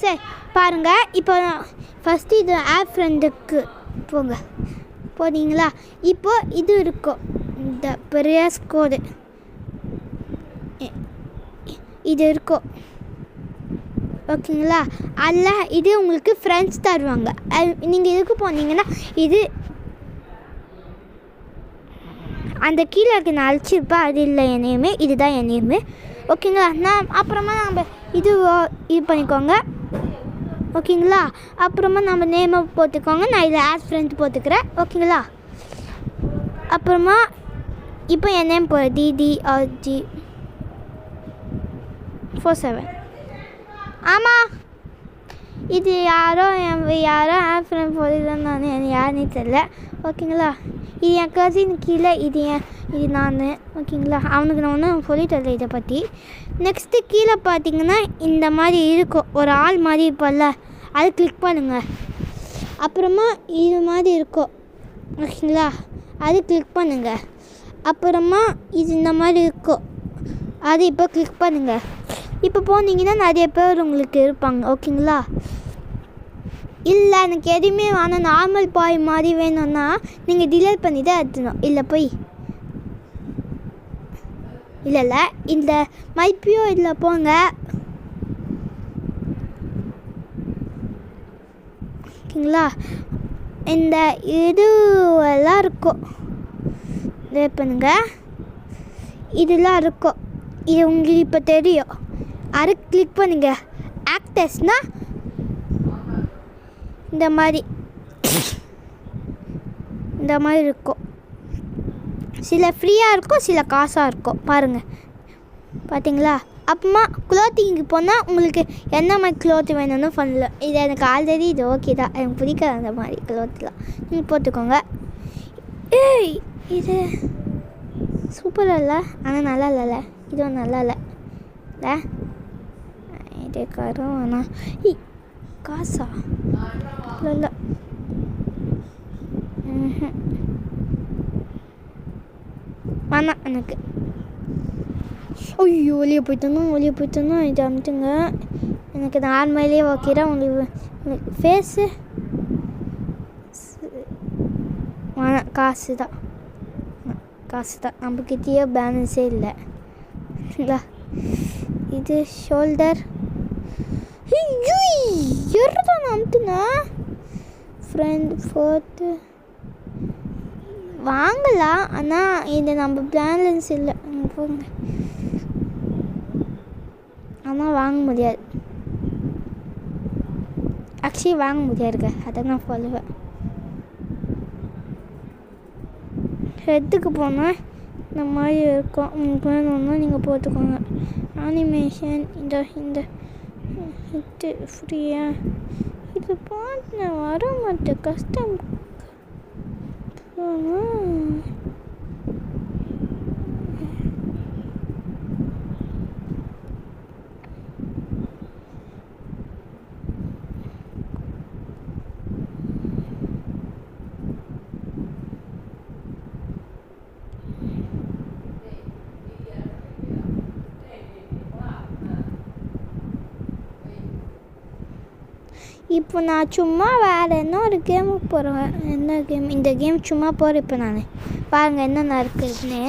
சரி பாருங்கள். இப்போ ஃபஸ்ட்டு இது ஆப் ஃப்ரெண்டுக்கு போனீங்களா? இப்போது இது இருக்கும், இந்த பெரிய கோடு இது இருக்கும், ஓகேங்களா? அதில் இது உங்களுக்கு ஃப்ரெண்ட்ஸ் தருவாங்க. நீங்கள் இதுக்கு போனீங்கன்னா இது அந்த கீழே இருக்க நான் அழிச்சிருப்பேன், அது இல்லை என் நேமு, இதுதான் என் நேமு, ஓகேங்களா? நான் அப்புறமா நம்ம இது பண்ணிக்கோங்க, ஓகேங்களா? அப்புறமா நம்ம நேமை போட்டுக்கோங்க. நான் இதில் ஆட் ஃப்ரெண்ட் போட்டுக்கிறேன், ஓகேங்களா? அப்புறமா இப்போ என் நேம் DDRG 47. ஆமாம், இது யாரோ ஆப் ஃப்ரெண்ட் போட்டுதான், நான் யாருன்னே தெரில, ஓகேங்களா? இது என் கசின் கீழே, இது நான், ஓகேங்களா? அவனுக்கு நான் ஒன்றும் சொல்லித்தரல இதை பற்றி. நெக்ஸ்ட்டு கீழே பார்த்தீங்கன்னா இந்த மாதிரி இருக்கும், ஒரு ஆள் மாதிரி இருப்பல்ல, அது கிளிக் பண்ணுங்கள். அப்புறமா இது மாதிரி இருக்கும், ஓகேங்களா? அது கிளிக் பண்ணுங்கள். அப்புறமா இது இந்த மாதிரி இருக்கும், அது இப்போ கிளிக் பண்ணுங்கள். இப்போ போனீங்கன்னா நிறைய பேர் உங்களுக்கு இருப்பாங்க, ஓகேங்களா? இல்லை எனக்கு எதுவுமே வேணாம், நார்மல் பாய் மாதிரி வேணும்னா நீங்கள் டிலீட் பண்ணி தான் எடுத்துணும். இல்லை போய் இல்லை இந்த மைப்பியோ இதில் போங்க, ஓகேங்களா? இந்த இதுவெல்லாம் இருக்கும், டிலீட் பண்ணுங்க. இதெல்லாம் இருக்கும், இது உங்களுக்கு இப்போ தெரியும், அது கிளிக் பண்ணுங்க. ஆக்டர்ஸ்னால் இந்த மாதிரி இருக்கும், சில ஃப்ரீயாக இருக்கும், சில காசாக இருக்கும், பாருங்கள், பார்த்தீங்களா? அப்புறமா க்ளோத்திங்கு போனால் உங்களுக்கு என்ன மாதிரி க்ளோத்து வேணும்னு பண்ணலாம். இது எனக்கு ஆல்ரெடி இது ஓகே தான், எனக்கு பிடிக்காது அந்த மாதிரி க்ளோத்லாம், நீங்கள் போட்டுக்கோங்க. ஏய் இது சூப்பராக இல்லை, ஆனால் நல்லா இல்லைல்ல, இதுவும் நல்லா இல்லை இது காரம். ஆனால் காசா இல்லை வேணாம் எனக்கு. ஐயோ வெளியே போய்ட்டோன்னா இது அமுத்துங்க. எனக்கு நார்மலே ஓகே தான். உங்களுக்கு ஃபேஸு வேணாம், காசு தான் நம்மக்கிட்டேயே பேலன்ஸே இல்லை. இது ஷோல்டர் தான் அமுத்துனா ஃப்ரெண்ட் ஃபோர்த்து வாங்கலாம், ஆனால் இது நம்ம பேலன்ஸ் இல்லை, போங்க. ஆனால் வாங்க முடியாது, ஆக்சுவலி வாங்க முடியாதுங்க, அதை நான் சொல்லுவேன். ஹெட்டுக்கு போனால் இந்த மாதிரி இருக்கும், உங்களுக்கு வேணும்னா நீங்கள் போட்டுக்கோங்க. அனிமேஷன் இந்த ஹிட்டு ஃப்ரீயா, இது பார்த்து நான் வர மாட்டேன், கஷ்டம். இப்போ நான் சும்மா வேறு என்ன ஒரு கேமுக்கு போகிறேன். என்ன கேம்? இந்த கேம் சும்மா போகிறேன் இப்போ நான். பாருங்கள் என்னென்ன இருக்குதுன்னு.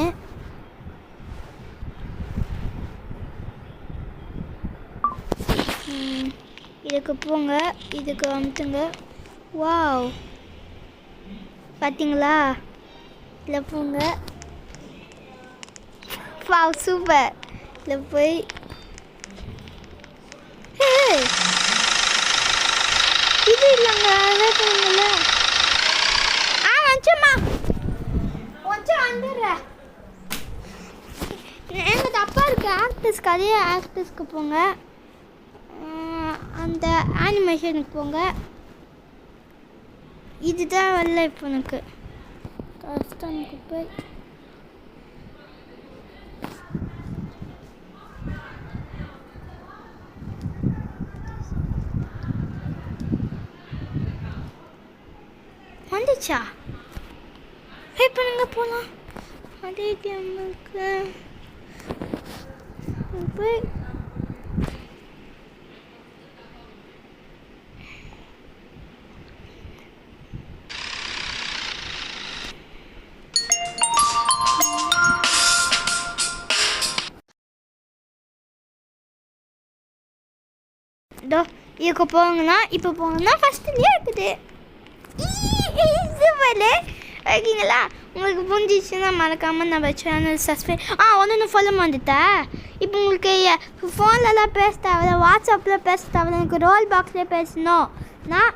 இதுக்கு போங்க, இதுக்கு அமுத்துங்க. வாவ், பார்த்தீங்களா? இதில் போங்க. Wow super. இதில் போய் இது இல்லைங்க, அதே போங்கல்ல. வந்துச்சும்மா, வந்துடுறேன். எங்கள் தப்பா இருக்கு ஆக்டர்ஸ்க்கு, அதே ஆக்டர்ஸ்க்கு போங்க. அந்த அனிமேஷனுக்கு போங்க. இதுதான் வரல இப்போ எனக்கு கஷ்டம்க்கு போய். வந்துச்சா? வெயிட் பண்ணுங்க, போகலாம். அதே கேமுக்கு போய் இதோ இதுக்கு போங்கன்னா இப்போ போங்கன்னா ஃபஸ்ட்டுலேயே இருக்குது. இதுவரை ஓகேங்களா? உங்களுக்கு புரிஞ்சிச்சுன்னா மறக்காமல் நம்ம சேனல் சப்ஸ்கிரைப் ஒன்று ஃபாலோ வந்துட்டா. இப்போ உங்களுக்கு ஃபோன்லலாம் பேச தேவை, வாட்ஸ்அப்பில் பேச தேவை, எனக்கு ரோல் பாக்ஸ்லேயே பேசணும். நான்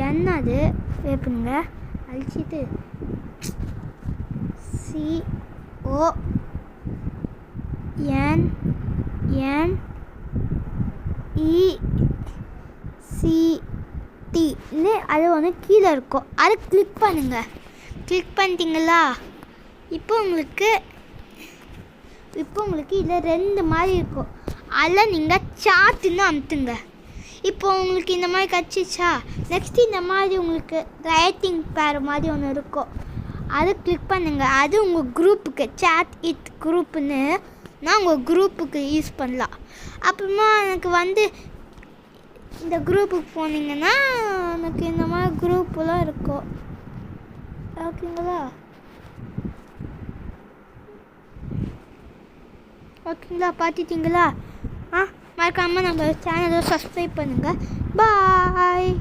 என்னது வேப்புங்க அழிச்சிட்டு CONNECT அது ஒன்று கீழே இருக்கும், அதை கிளிக் பண்ணுங்கள். கிளிக் பண்ணிட்டீங்களா? இப்போ உங்களுக்கு இதில் 2 மாதிரி இருக்கும். அதில் நீங்கள் சாட்டுன்னு அமுத்துங்க. இப்போ உங்களுக்கு இந்த மாதிரி கிடச்சிச்சா? நெக்ஸ்ட்டு இந்த மாதிரி உங்களுக்கு ரைட்டிங் பேர் மாதிரி ஒன்று இருக்கும், அதை கிளிக் பண்ணுங்கள். அது உங்கள் குரூப்புக்கு சேட் இட் குரூப்புன்னு நான் உங்கள் குரூப்புக்கு யூஸ் பண்ணலாம். அப்புறமா எனக்கு இந்த குரூப்புக்கு போனீங்கன்னா எனக்கு இந்த மாதிரி குரூப்பெலாம் இருக்கும். ஓகேங்களா? பார்த்துட்டிங்களா? மறக்காமல் நம்ம சேனலை சப்ஸ்கிரைப் பண்ணுங்கள். பாய்.